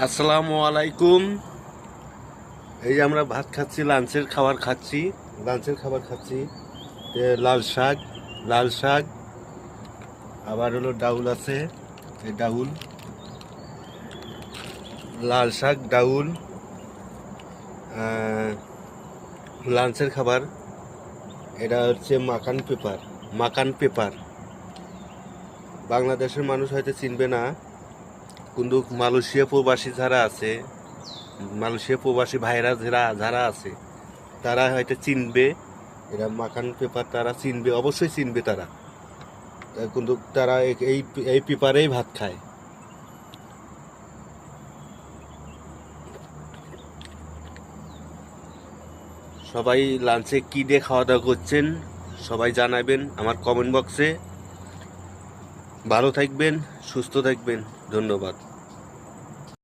আসসালামু আলাইকুম। এই যে আমরা ভাত খাচ্ছি, লাঞ্চের খাবার খাচ্ছি। লাল শাক, আবার হলো ডাউল আছে, এই ডাউল, লাল শাক, ডাউল, লাঞ্চের খাবার। এটা হচ্ছে মাকান পেপার। বাংলাদেশের মানুষ হয়তো চিনবে না, কিন্তু মালয়েশিয়া প্রবাসী ভাইরা যারা আছে তারা হয়তো চিনবে। এরা মাখান পেপার তারা চিনবে, অবশ্যই চিনবে তারা। কিন্তু তারা এই এই পেপারেই ভাত খায়। সবাই লাঞ্চে কি দিয়ে খাওয়া দাওয়া করছেন সবাই জানাবেন আমার কমেন্ট বক্সে। ভালো থাকবেন, সুস্থ থাকবেন, ধন্যবাদ।